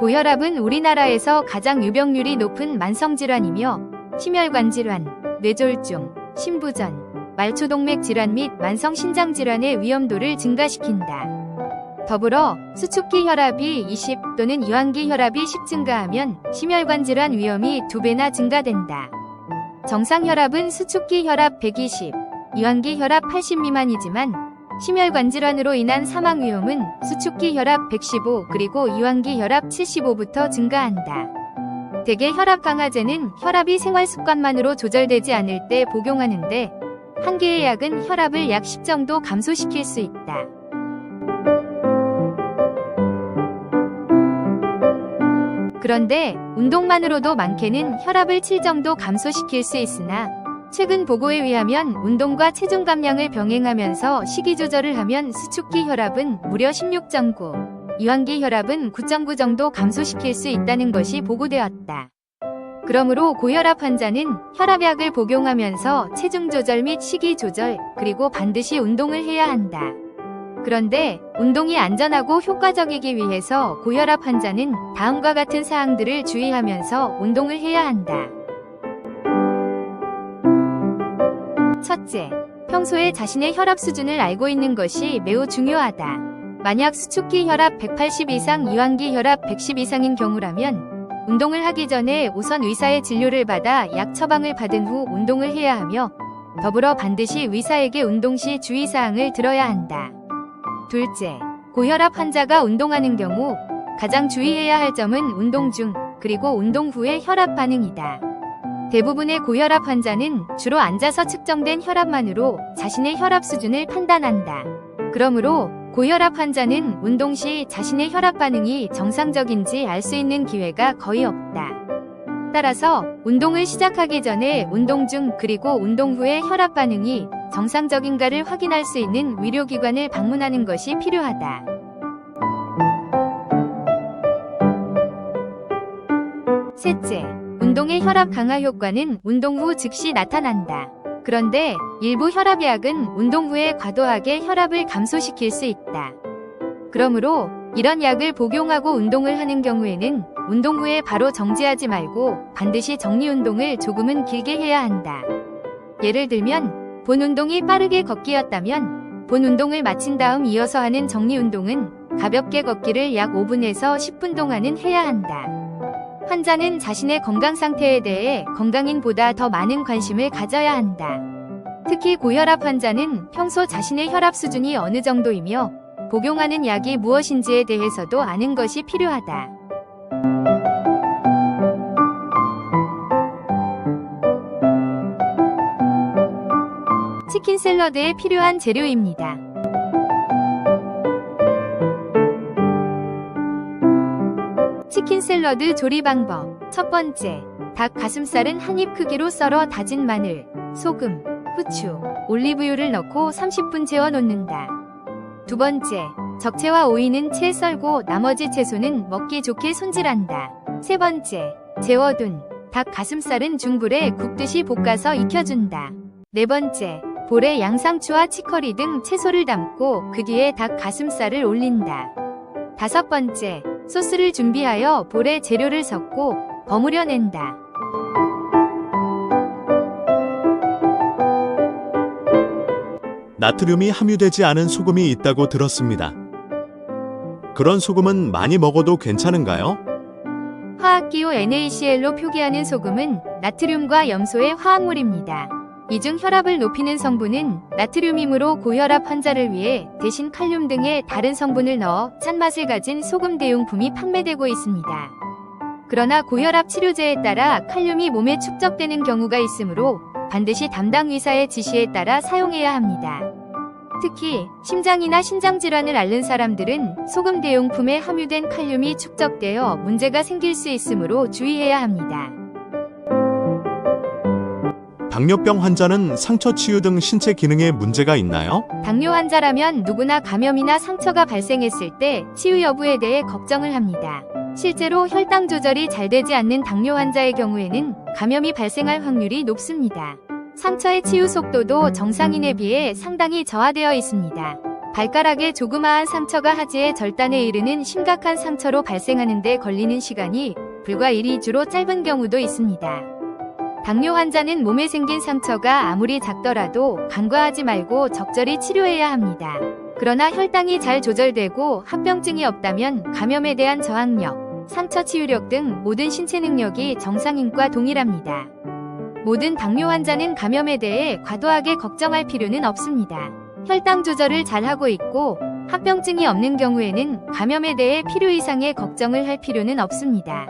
고혈압은 우리나라에서 가장 유병률이 높은 만성질환이며 심혈관 질환, 뇌졸중, 심부전, 말초동맥 질환 및 만성신장질환의 위험도를 증가시킨다. 더불어 수축기 혈압이 20 또는 유한기 혈압이 10 증가하면 심혈관 질환 위험이 2배나 증가된다. 정상 혈압은 수축기 혈압 120, 유한기 혈압 80 미만이지만 심혈관 질환으로 인한 사망 위험은 수축기 혈압 115 그리고 유한기 혈압 75부터 증가한다. 대개 혈압 강화제는 혈압이 생활 습관만으로 조절되지 않을 때 복용하는데 한 개의 약은 혈압을 약 10 정도 감소시킬 수 있다. 그런데 운동만으로도 많게는 혈압을 7 정도 감소시킬 수 있으나 최근 보고에 의하면 운동과 체중 감량을 병행하면서 식이 조절을 하면 수축기 혈압은 무려 16.9, 유한기 혈압은 9.9 정도 감소시킬 수 있다는 것이 보고되었다. 그러므로 고혈압 환자는 혈압약을 복용하면서 체중 조절 및 식이 조절, 그리고 반드시 운동을 해야 한다. 그런데 운동이 안전하고 효과적이기 위해서 고혈압 환자는 다음과 같은 사항들을 주의하면서 운동을 해야 한다. 첫째, 평소에 자신의 혈압 수준을 알고 있는 것이 매우 중요하다. 만약 수축기 혈압 180 이상, 유한기 혈압 110 이상인 경우라면 운동을 하기 전에 우선 의사의 진료를 받아 약 처방을 받은 후 운동을 해야 하며 더불어 반드시 의사에게 운동 시 주의사항을 들어야 한다. 둘째, 고혈압 환자가 운동하는 경우 가장 주의해야 할 점은 운동 중, 그리고 운동 후의 혈압 반응이다. 대부분의 고혈압 환자는 주로 앉아서 측정된 혈압만으로 자신의 혈압 수준을 판단한다. 그러므로 고혈압 환자는 운동 시 자신의 혈압 반응이 정상적인지 알 수 있는 기회가 거의 없다. 따라서 운동을 시작하기 전에 운동 중 그리고 운동 후의 혈압 반응이 정상적인가를 확인할 수 있는 의료기관을 방문하는 것이 필요하다. 셋째, 운동의 혈압 강화 효과는 운동 후 즉시 나타난다. 그런데 일부 혈압약은 운동 후에 과도하게 혈압을 감소시킬 수 있다. 그러므로 이런 약을 복용하고 운동을 하는 경우에는 운동 후에 바로 정지하지 말고 반드시 정리운동을 조금은 길게 해야 한다. 예를 들면 본 운동이 빠르게 걷기였다면 본 운동을 마친 다음 이어서 하는 정리운동은 가볍게 걷기를 약 5분에서 10분 동안은 해야 한다. 환자는 자신의 건강 상태에 대해 건강인보다 더 많은 관심을 가져야 한다. 특히 고혈압 환자는 평소 자신의 혈압 수준이 어느 정도이며 복용하는 약이 무엇인지에 대해서도 아는 것이 필요하다. 치킨 샐러드에 필요한 재료입니다. 치킨 샐러드 조리 방법. 첫 번째, 닭 가슴살은 한 입 크기로 썰어 다진 마늘, 소금, 후추, 올리브유를 넣고 30분 재워 놓는다. 두 번째, 적채와 오이는 채 썰고 나머지 채소는 먹기 좋게 손질한다. 세 번째, 재워둔 닭 가슴살은 중불에 굽듯이 볶아서 익혀준다. 네 번째, 볼에 양상추와 치커리 등 채소를 담고 그 뒤에 닭 가슴살을 올린다. 다섯 번째, 소스를 준비하여 볼에 재료를 섞고 버무려낸다. 나트륨이 함유되지 않은 소금이 있다고 들었습니다. 그런 소금은 많이 먹어도 괜찮은가요? 화학기호 NaCl로 표기하는 소금은 나트륨과 염소의 화합물입니다. 이 중 혈압을 높이는 성분은 나트륨이므로 고혈압 환자를 위해 대신 칼륨 등의 다른 성분을 넣어 짠맛을 가진 소금 대용품이 판매되고 있습니다. 그러나 고혈압 치료제에 따라 칼륨이 몸에 축적되는 경우가 있으므로 반드시 담당 의사의 지시에 따라 사용해야 합니다. 특히 심장이나 신장질환을 앓는 사람들은 소금 대용품에 함유된 칼륨이 축적되어 문제가 생길 수 있으므로 주의해야 합니다. 당뇨병 환자는 상처 치유 등 신체 기능에 문제가 있나요? 당뇨 환자라면 누구나 감염이나 상처가 발생했을 때 치유 여부에 대해 걱정을 합니다. 실제로 혈당 조절이 잘 되지 않는 당뇨 환자의 경우에는 감염이 발생할 확률이 높습니다. 상처의 치유 속도도 정상인에 비해 상당히 저하되어 있습니다. 발가락에 조그마한 상처가 하지의 절단에 이르는 심각한 상처로 발생하는 데 걸리는 시간이 불과 1~2주로 짧은 경우도 있습니다. 당뇨 환자는 몸에 생긴 상처가 아무리 작더라도 간과하지 말고 적절히 치료해야 합니다. 그러나 혈당이 잘 조절되고 합병증이 없다면 감염에 대한 저항력, 상처 치유력 등 모든 신체 능력이 정상인과 동일합니다. 모든 당뇨 환자는 감염에 대해 과도하게 걱정할 필요는 없습니다. 혈당 조절을 잘하고 있고 합병증이 없는 경우에는 감염에 대해 필요 이상의 걱정을 할 필요는 없습니다.